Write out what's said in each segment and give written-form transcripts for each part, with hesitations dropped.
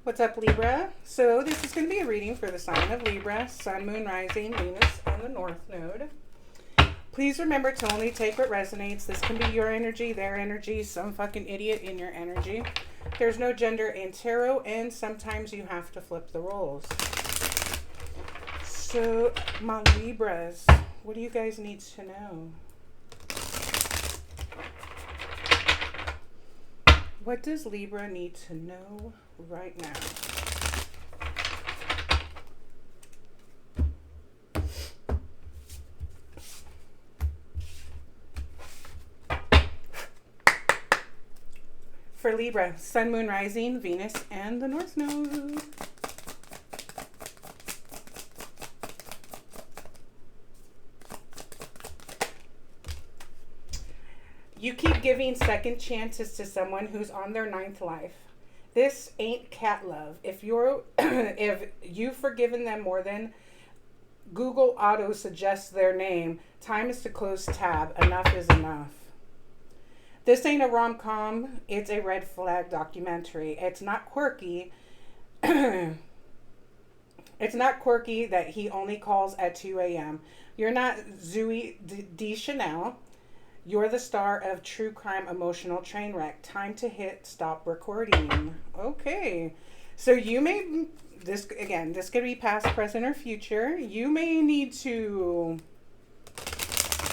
What's up, Libra? So this is going to be a reading for the sign of Libra, Sun, Moon, Rising, Venus, and the North Node. Please remember to only take what resonates. This can be your energy, their energy, some fucking idiot in your energy. There's no gender in tarot, and sometimes you have to flip the roles. So, my Libras, what do you guys need to know? What does Libra need to know right now? For Libra, Sun, Moon, Rising, Venus, and the North Node. You keep giving second chances to someone who's on their 9th life. This ain't cat love. If you've forgiven them more than Google auto suggests their name, time is to close tab. Enough is enough. This ain't a rom-com. It's a red flag documentary. It's not quirky. It's not quirky that he only calls at 2 a.m. You're not Zooey Deschanel. You're the star of true crime emotional train wreck. Time to hit stop recording. Okay. So you may, this could be past, present, or future. You may need to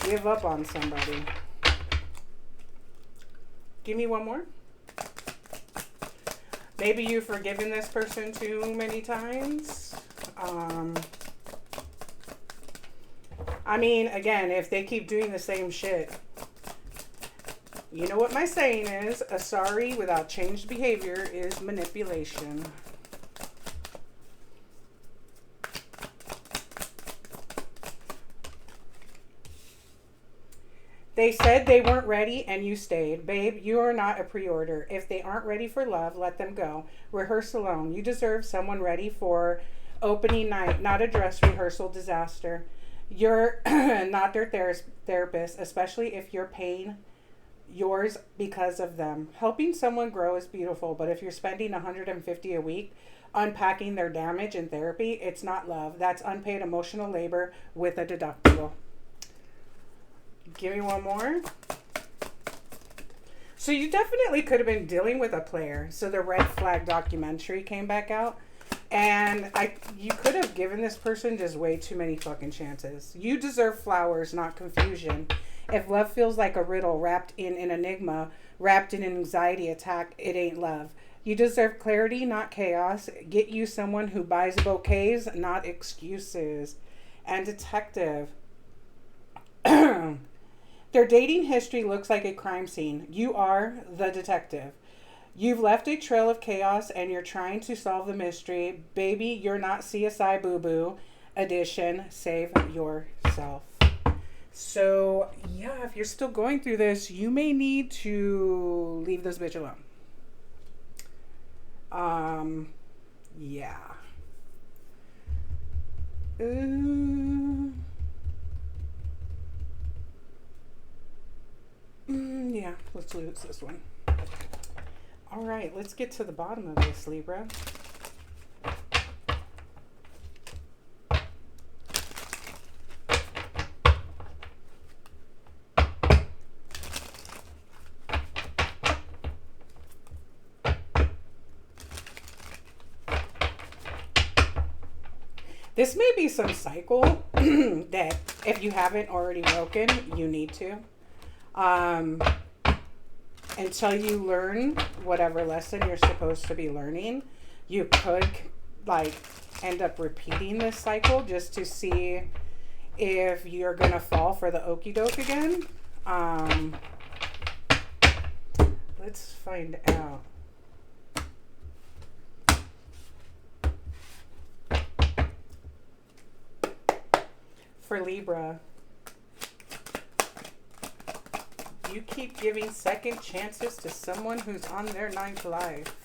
give up on somebody. Give me one more. Maybe you've forgiven this person too many times. I mean, again, if they keep doing the same shit, you know what my saying is, a sorry without changed behavior is manipulation. They said they weren't ready and you stayed. Babe, you are not a pre-order. If they aren't ready for love, let them go. Rehearse alone. You deserve someone ready for opening night, not a dress rehearsal disaster. You're not their therapist, especially if you're paying yours because of them. Helping someone grow is beautiful, but if you're spending $150 a week unpacking their damage in therapy, it's not love. That's unpaid emotional labor with a deductible. Give me one more. So you definitely could have been dealing with a player. So the red flag documentary came back out. And you could have given this person just way too many fucking chances. You deserve flowers, not confusion. If love feels like a riddle wrapped in an enigma, wrapped in an anxiety attack, it ain't love. You deserve clarity, not chaos. Get you someone who buys bouquets, not excuses. And detective. Their dating history looks like a crime scene. You are the detective. You've left a trail of chaos and you're trying to solve the mystery. Baby, you're not CSI Boo Boo edition. Save yourself. So, yeah, if you're still going through this, you may need to leave this bitch alone. Yeah. Yeah, let's lose this one. All right, let's get to the bottom of this, Libra. This may be some cycle that if you haven't already broken, you need to. Until you learn whatever lesson you're supposed to be learning, you could like end up repeating this cycle just to see if you're gonna fall for the okie doke again. Let's find out. For Libra, you keep giving second chances to someone who's on their 9th life.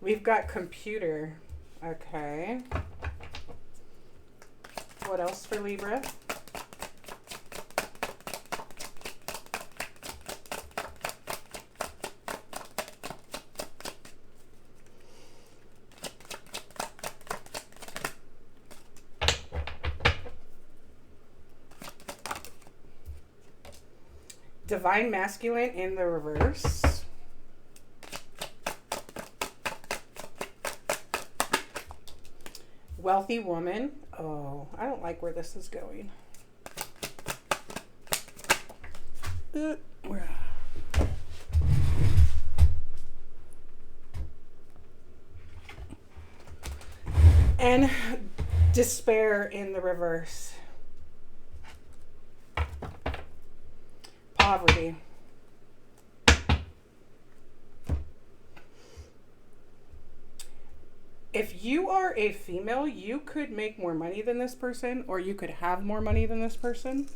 We've got computer. Okay. What else for Libra? Divine masculine in the reverse. Wealthy woman. Oh, I don't like where this is going. And despair in the reverse. Poverty. If you are a female, you could make more money than this person, or you could have more money than this person.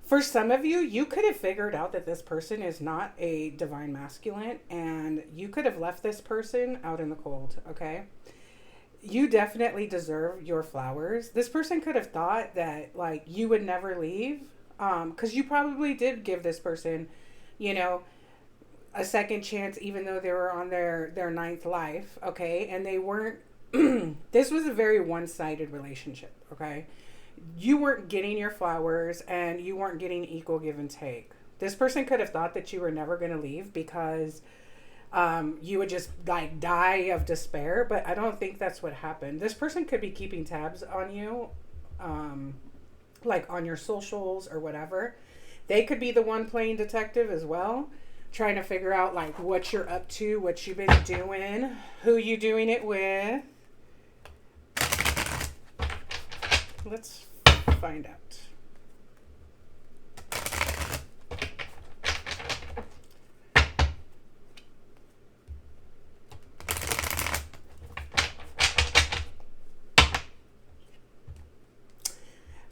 For some of you, you could have figured out that this person is not a divine masculine, and you could have left this person out in the cold, okay? You definitely deserve your flowers. This person could have thought that, like, you would never leave, because you probably did give this person, you know, a second chance, even though they were on their ninth life, okay? And they weren't, this was a very one-sided relationship, okay? You weren't getting your flowers, and you weren't getting equal give and take. This person could have thought that you were never going to leave because you would just like die of despair, but I don't think that's what happened. This person could be keeping tabs on you, like on your socials or whatever. They could be the one playing detective as well, trying to figure out like what you're up to, what you've been doing, who you doing it with. Let's find out.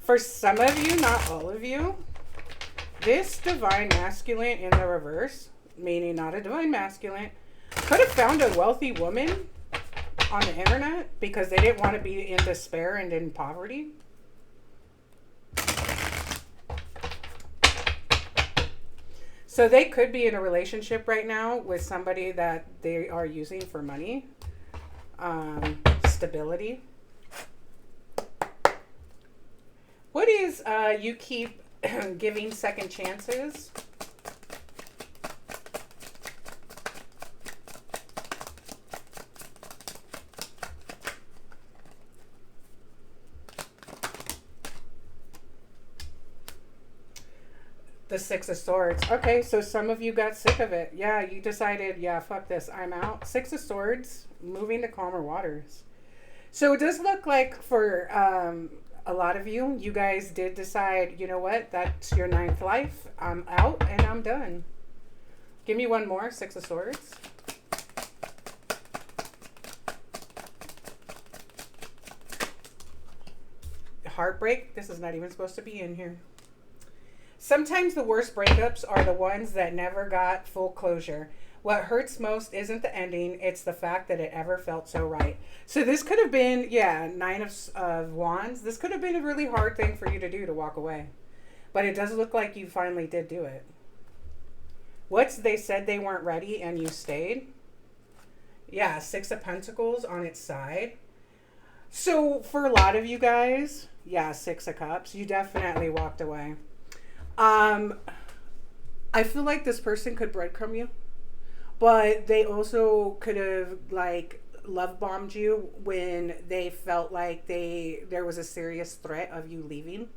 For some of you, not all of you, this divine masculine in the reverse, meaning not a divine masculine, could have found a wealthy woman on the internet because they didn't want to be in despair and in poverty. So they could be in a relationship right now with somebody that they are using for money, stability. What is you keep giving second chances? The Six of Swords. Okay, so some of you got sick of it. Yeah, you decided, yeah, fuck this, I'm out. Six of Swords, moving to calmer waters. So it does look like for a lot of you, you guys did decide, you know what, that's your ninth life. I'm out and I'm done. Give me one more, Six of Swords. Heartbreak. This is not even supposed to be in here. Sometimes the worst breakups are the ones that never got full closure. What hurts most isn't the ending, it's the fact that it ever felt so right. So this could have been, yeah, Nine of Wands. This could have been a really hard thing for you to do, to walk away. But it does look like you finally did do it. They said they weren't ready and you stayed. Yeah, Six of Pentacles on its side. So for a lot of you guys, yeah, Six of Cups, you definitely walked away. I feel like this person could breadcrumb you, but they also could have like love bombed you when they felt like there was a serious threat of you leaving.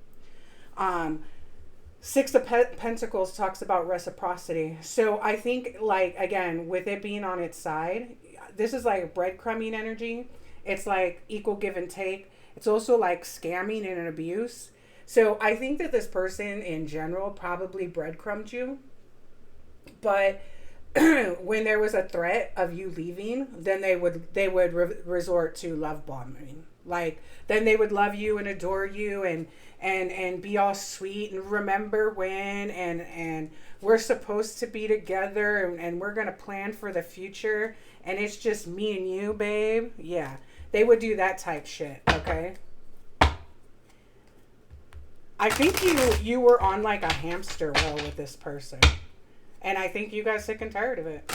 Six of Pentacles talks about reciprocity. So I think, like, again, with it being on its side, this is like breadcrumbing energy. It's like equal give and take. It's also like scamming and an abuse. So I think that this person in general probably breadcrumbed you. But when there was a threat of you leaving, then they would resort to love bombing. Like, then they would love you and adore you and be all sweet and remember when and we're supposed to be together and we're going to plan for the future and it's just me and you, babe. Yeah, they would do that type shit, okay? I think you were on like a hamster wheel with this person. And I think you got sick and tired of it.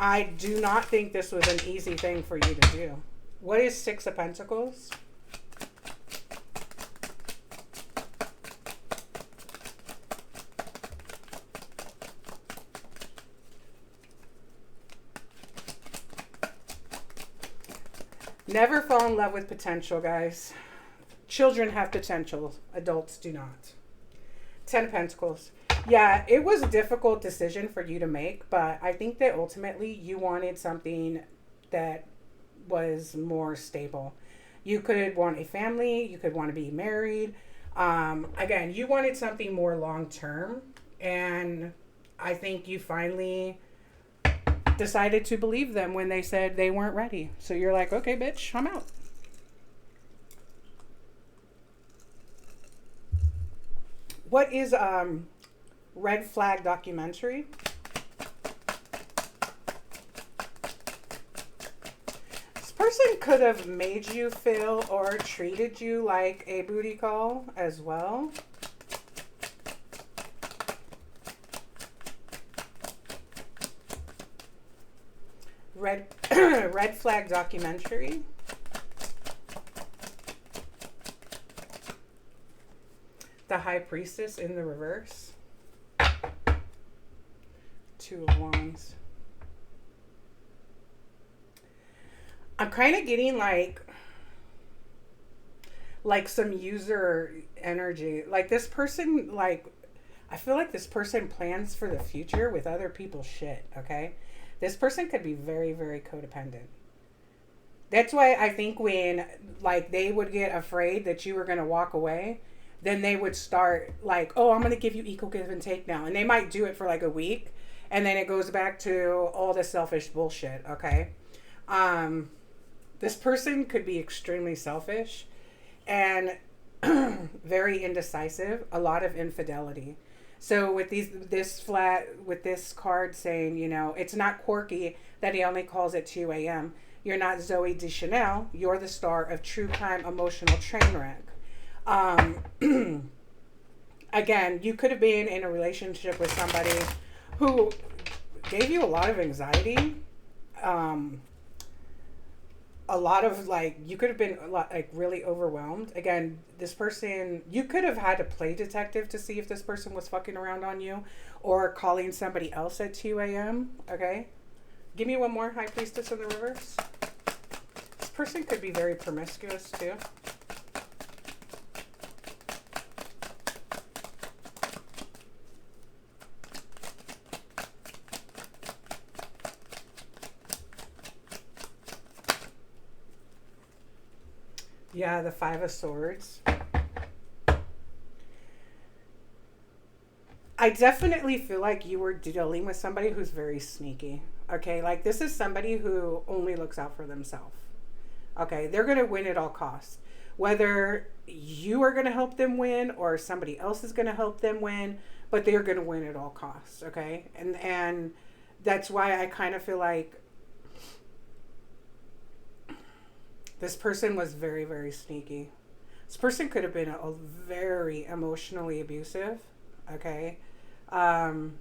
I do not think this was an easy thing for you to do. What is Six of Pentacles? Never fall in love with potential, guys. Children have potential. Adults do not. Ten of Pentacles. Yeah, it was a difficult decision for you to make, but I think that ultimately you wanted something that was more stable. You could want a family. You could want to be married. Again, you wanted something more long term. And I think you finally decided to believe them when they said they weren't ready. So you're like, okay, bitch, I'm out. What is red flag documentary? This person could have made you feel or treated you like a booty call as well. Red flag documentary. The High Priestess in the reverse. Two of Wands. I'm kind of getting like some user energy. Like this person, like, I feel like this person plans for the future with other people's shit, okay? This person could be very, very codependent. That's why I think when, like, they would get afraid that you were going to walk away, then they would start like, oh, I'm going to give you equal give and take now. And they might do it for like a week. And then it goes back to all the selfish bullshit, okay? This person could be extremely selfish and very indecisive, a lot of infidelity. So with this card saying, you know, it's not quirky that he only calls at 2 a.m. You're not Zoe Deschanel. You're the star of true crime emotional train wreck. Again, you could have been in a relationship with somebody who gave you a lot of anxiety. A lot of like, you could have been a lot, like really overwhelmed. Again, this person, you could have had to play detective to see if this person was fucking around on you or calling somebody else at 2 a.m. Okay. Give me one more High Priestess in the reverse. This person could be very promiscuous too. Yeah, the Five of Swords. I definitely feel like you were dealing with somebody who's very sneaky. Okay, like this is somebody who only looks out for themselves. Okay, they're going to win at all costs. Whether you are going to help them win or somebody else is going to help them win, but they're going to win at all costs. Okay, and that's why I kind of feel like this person was very, very sneaky. This person could have been a very emotionally abusive, okay? And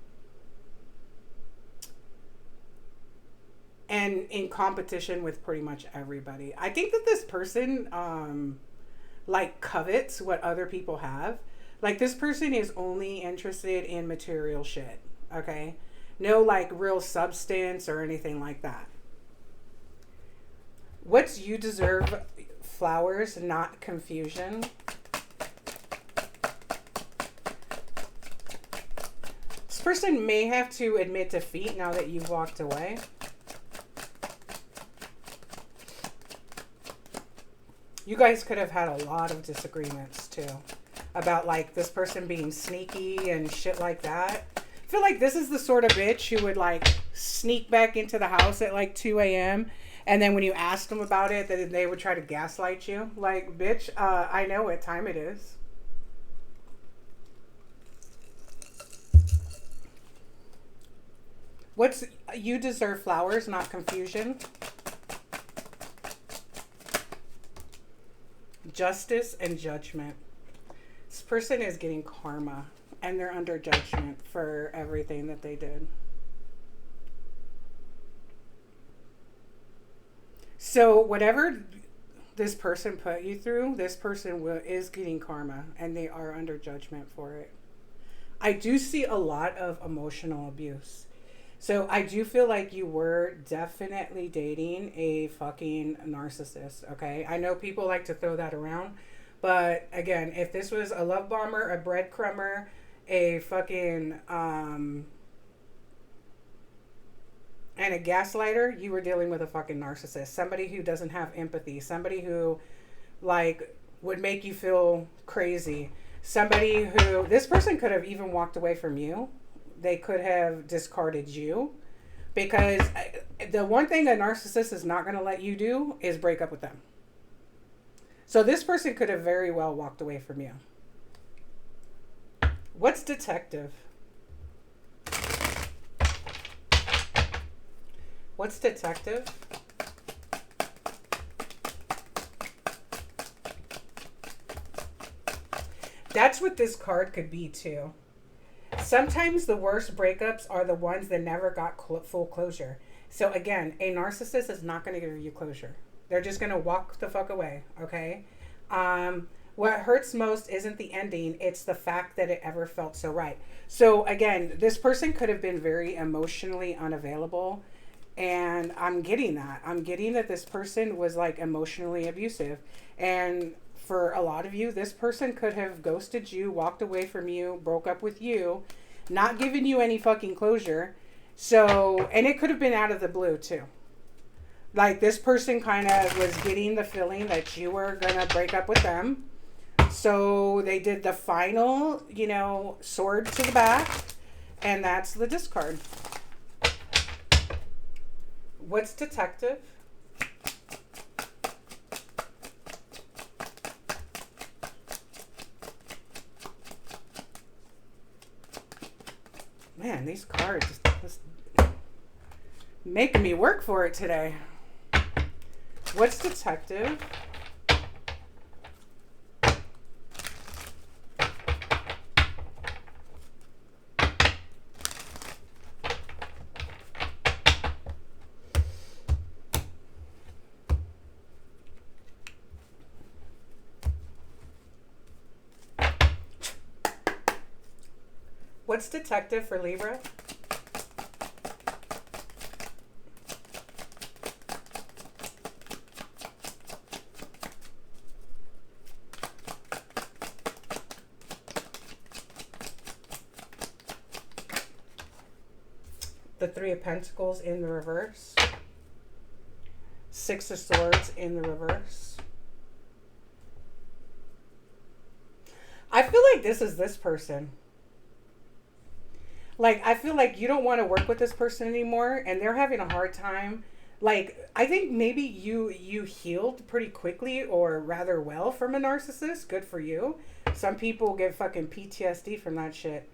in competition with pretty much everybody. I think that this person, like, covets what other people have. Like, this person is only interested in material shit, okay? No, like, real substance or anything like that. What's you deserve flowers, not confusion? This person may have to admit defeat now that you've walked away. You guys could have had a lot of disagreements too about like this person being sneaky and shit like that. I feel like this is the sort of bitch who would like sneak back into the house at like 2 a.m. And then when you asked them about it, then they would try to gaslight you. Like, bitch, I know what time it is. What's, you deserve flowers, not confusion. Justice and judgment. This person is getting karma and they're under judgment for everything that they did. So whatever this person put you through, this person is getting karma, and they are under judgment for it. I do see a lot of emotional abuse. So I do feel like you were definitely dating a fucking narcissist, okay? I know people like to throw that around, but again, if this was a love bomber, a breadcrumber, a fucking and a gaslighter, you were dealing with a fucking narcissist. Somebody who doesn't have empathy, somebody who like would make you feel crazy. Somebody who, this person could have even walked away from you. They could have discarded you, because the one thing a narcissist is not going to let you do is break up with them. So this person could have very well walked away from you. What's detective? What's detective? That's what this card could be too. Sometimes the worst breakups are the ones that never got full closure. So again, a narcissist is not going to give you closure. They're just going to walk the fuck away, okay? What hurts most isn't the ending, it's the fact that it ever felt so right. So again, this person could have been very emotionally unavailable, and I'm getting that. I'm getting that this person was like emotionally abusive. And for a lot of you, this person could have ghosted you, walked away from you, broke up with you, not giving you any fucking closure. So, and it could have been out of the blue too. Like this person kind of was getting the feeling that you were going to break up with them. So they did the final, you know, sword to the back, and that's the discard. What's detective? Man, these cards just making me work for it today. What's detective? What's detective for Libra? The Three of Pentacles in the reverse. Six of Swords in the reverse. I feel like this is this person. Like, I feel like you don't want to work with this person anymore, and they're having a hard time. Like, I think maybe you healed pretty quickly, or rather well, from a narcissist. Good for you. Some people get fucking PTSD from that shit.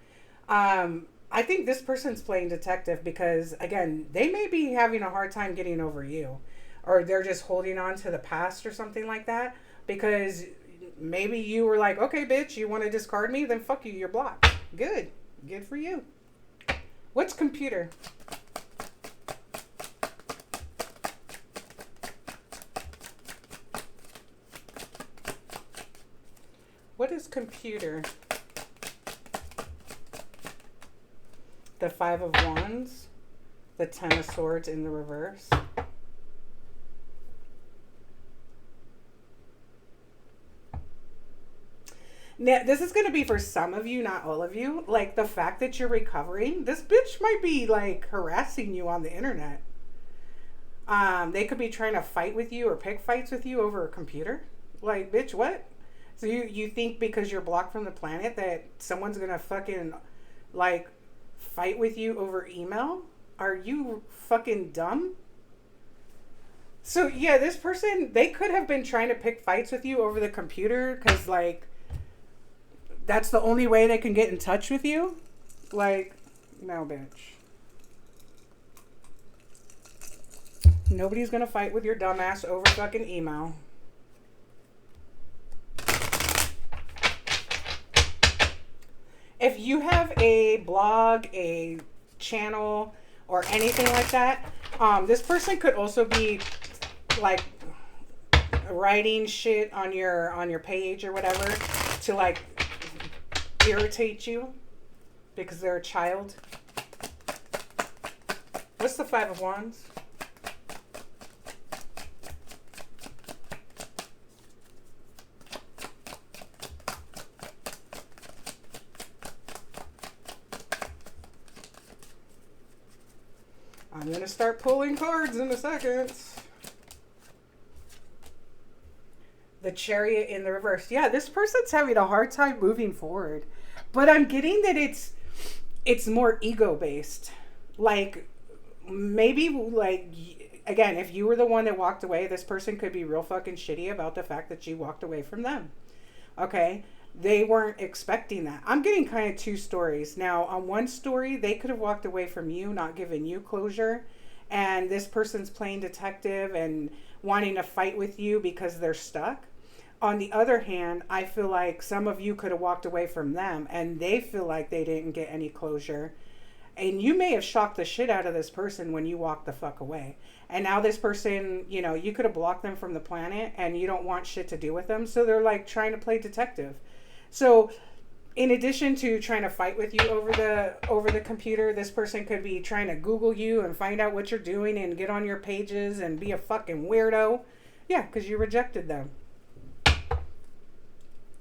I think this person's playing detective because, again, they may be having a hard time getting over you, or they're just holding on to the past or something like that, because maybe you were like, okay, bitch, you want to discard me? Then fuck you, you're blocked. Good. Good for you. What's computer? What is computer? The Five of Wands, the Ten of Swords in the reverse. Now, this is going to be for some of you, not all of you. Like, the fact that you're recovering, this bitch might be, like, harassing you on the internet. They could be trying to fight with you or pick fights with you over a computer. Like, bitch, what? So you think because you're blocked from the planet that someone's going to fucking, like, fight with you over email? Are you fucking dumb? So, yeah, this person, they could have been trying to pick fights with you over the computer because, like, that's the only way they can get in touch with you? Like, no, bitch. Nobody's gonna fight with your dumbass over fucking email. If you have a blog, a channel, or anything like that, this person could also be like writing shit on your page or whatever to like irritate you because they're a child. What's the Five of Wands? I'm going to start pulling cards in a second. The Chariot in the reverse. Yeah, this person's having a hard time moving forward. But I'm getting that it's more ego-based. Like, maybe, like, again, if you were the one that walked away, this person could be real fucking shitty about the fact that you walked away from them. Okay? They weren't expecting that. I'm getting kind of two stories. Now, on one story, they could have walked away from you, not giving you closure. And this person's playing detective and wanting to fight with you because they're stuck. On the other hand, I feel like some of you could have walked away from them and they feel like they didn't get any closure. And you may have shocked the shit out of this person when you walked the fuck away. And now this person, you know, you could have blocked them from the planet and you don't want shit to do with them. So they're like trying to play detective. So in addition to trying to fight with you over the computer, this person could be trying to Google you and find out what you're doing and get on your pages and be a fucking weirdo. Yeah, because you rejected them.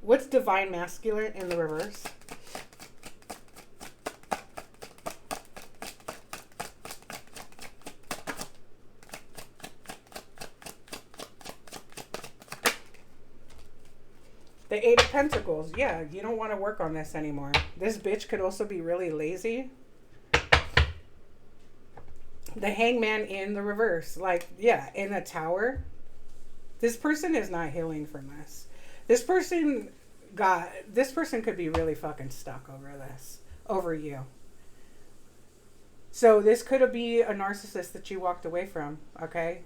What's Divine Masculine in the reverse? The Eight of Pentacles. Yeah, you don't want to work on this anymore. This bitch could also be really lazy. The Hangman in the reverse. Like, yeah, in the Tower. This person is not healing from this. This person could be really fucking stuck over this. Over you. So this could be a narcissist that you walked away from, okay?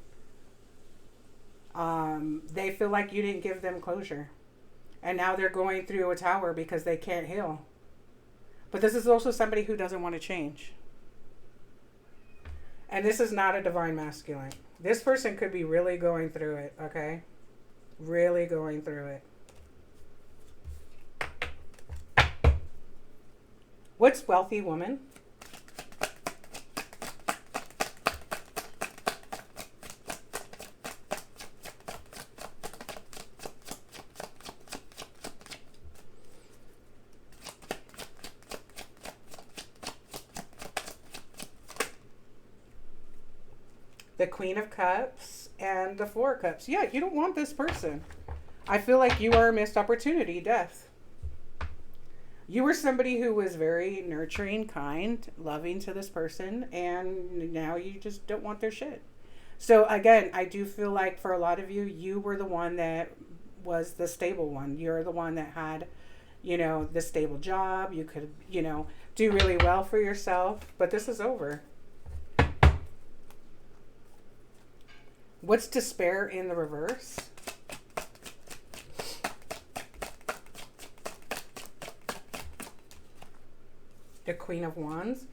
They feel like you didn't give them closure. And now they're going through a tower because they can't heal. But this is also somebody who doesn't want to change. And this is not a Divine Masculine. This person could be really going through it, okay? Really going through it. What's Wealthy Woman? The Queen of Cups and the Four of Cups. Yeah, you don't want this person. I feel like you are a missed opportunity, death. You were somebody who was very nurturing, kind, loving to this person, and now you just don't want their shit. So again, I do feel like for a lot of you, you were the one that was the stable one. You're the one that had, you know, the stable job. You could, you know, do really well for yourself, but this is over. What's Despair in the reverse? The Queen of Wands.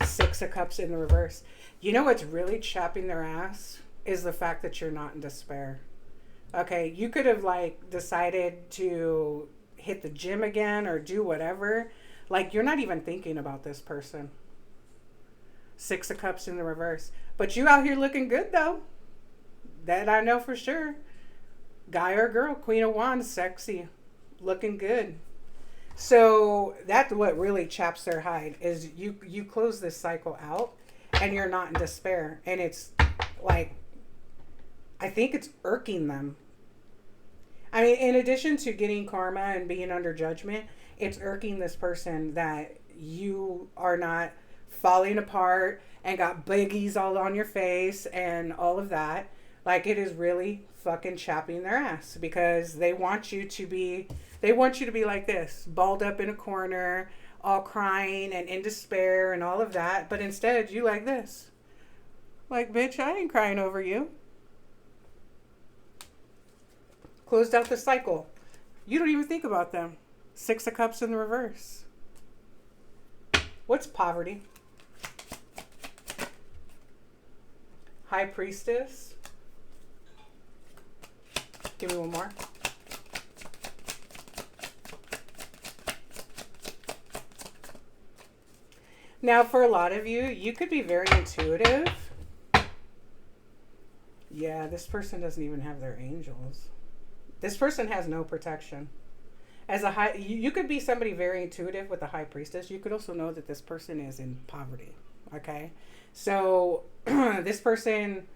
Six of Cups in the reverse. You know what's really chapping their ass is the fact that you're not in despair. Okay, you could have like decided to hit the gym again or do whatever. Like, you're not even thinking about this person. Six of Cups in the reverse. But you out here looking good, though. That I know for sure. Guy or girl, Queen of Wands, sexy. Looking good. So that's what really chaps their hide, is you close this cycle out and you're not in despair. And it's like, I think it's irking them. I mean, in addition to getting karma and being under judgment, it's irking this person that you are not falling apart and got biggies all on your face and all of that. Like, it is really fucking chapping their ass because they want you to be like this, balled up in a corner, all crying and in despair and all of that. But instead, you like this. Like, bitch, I ain't crying over you. Closed out the cycle. You don't even think about them. Six of Cups in the reverse. What's Poverty? High Priestess. Give me one more. Now, for a lot of you, you could be very intuitive. Yeah, this person doesn't even have their angels. This person has no protection. As a high, you could be somebody very intuitive with a high priestess. You could also know that this person is in poverty. Okay, so this person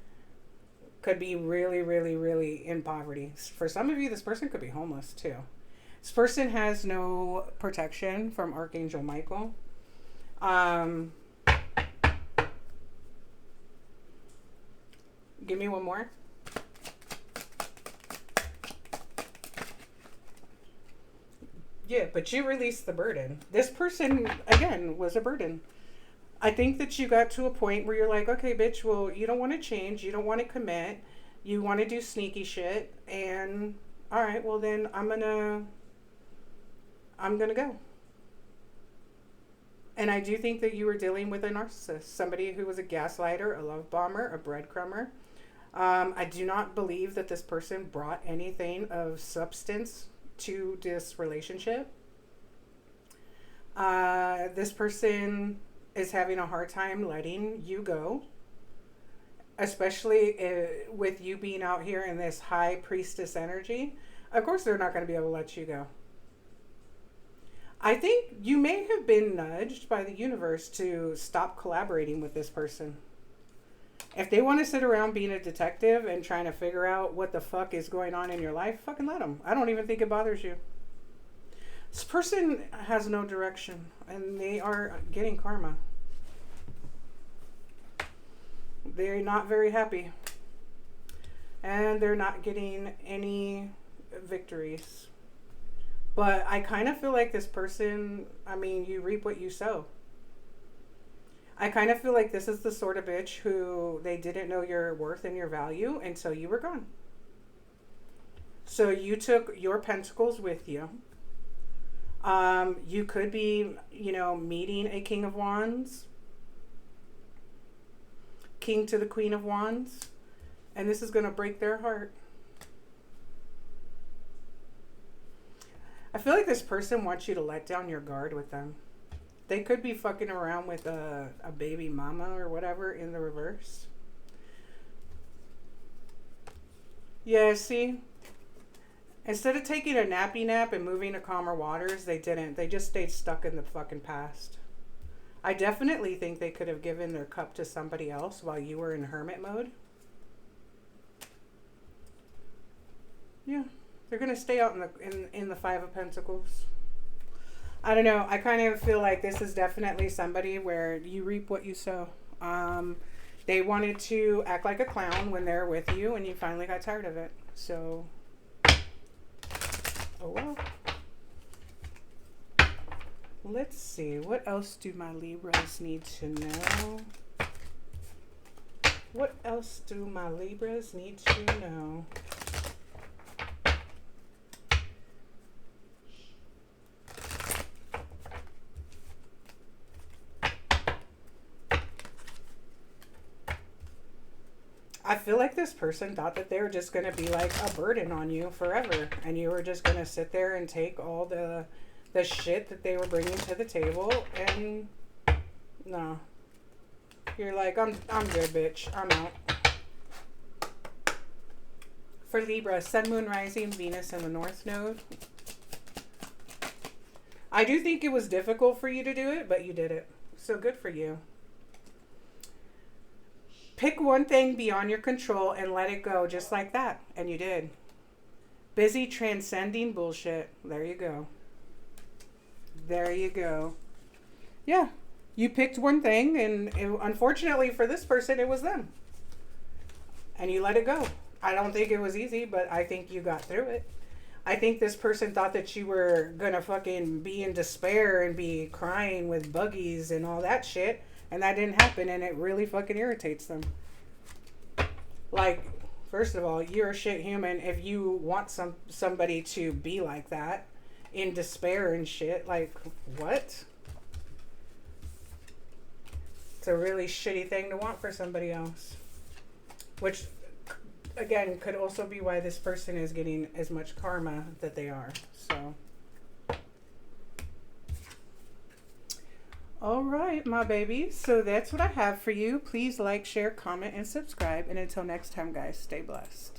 could be really, really, really in poverty. For some of you, this person could be homeless too. This person has no protection from Archangel Michael. Give me one more. Yeah, but you released the burden. This person, again, was a burden. I think that you got to a point where you're like, okay, bitch, well, you don't want to change. You don't want to commit. You want to do sneaky shit. And, all right, well, then I'm gonna go. And I do think that you were dealing with a narcissist, somebody who was a gaslighter, a love bomber, a breadcrumber. I do not believe that this person brought anything of substance to this relationship. This person is having a hard time letting you go, especially with you being out here in this high priestess energy. Of course, they're not going to be able to let you go. I think you may have been nudged by the universe to stop collaborating with this person. If they want to sit around being a detective and trying to figure out what the fuck is going on in your life, fucking let them. I don't even think it bothers you. This person has no direction, and they are getting karma. They're not very happy. And they're not getting any victories. But I kind of feel like this person, I mean, you reap what you sow. I kind of feel like this is the sort of bitch who they didn't know your worth and your value until you were gone. So you took your pentacles with you. You could be, meeting a King of Wands. King to the Queen of Wands. And this is going to break their heart. I feel like this person wants you to let down your guard with them. They could be fucking around with a baby mama or whatever in the reverse. Yeah, see? Instead of taking a nappy nap and moving to calmer waters, they didn't. They just stayed stuck in the fucking past. I definitely think they could have given their cup to somebody else while you were in hermit mode. Yeah. They're going to stay out in the Five of Pentacles. I don't know. I kind of feel like this is definitely somebody where you reap what you sow. They wanted to act like a clown when they're with you, and you finally got tired of it. So, oh well. Let's see. What else do my Libras need to know? What else do my Libras need to know? I feel like this person thought that they were just going to be like a burden on you forever. And you were just going to sit there and take all the shit that they were bringing to the table. And no. You're like, I'm good, bitch. I'm out. For Libra, Sun, Moon, Rising, Venus, and the North Node. I do think it was difficult for you to do it, but you did it. So good for you. Pick one thing beyond your control and let it go just like that. And you did. Busy transcending bullshit. There you go. There you go. Yeah. You picked one thing, and unfortunately for this person, it was them. And you let it go. I don't think it was easy, but I think you got through it. I think this person thought that you were going to fucking be in despair and be crying with buggies and all that shit. And that didn't happen, and it really fucking irritates them. Like, first of all, you're a shit human if you want somebody to be like that, in despair and shit. Like, what? It's a really shitty thing to want for somebody else. which again could also be why this person is getting as much karma that they are. So all right, my babies, so that's what I have for you. Please like, share, comment, and subscribe, and until next time, guys, stay blessed.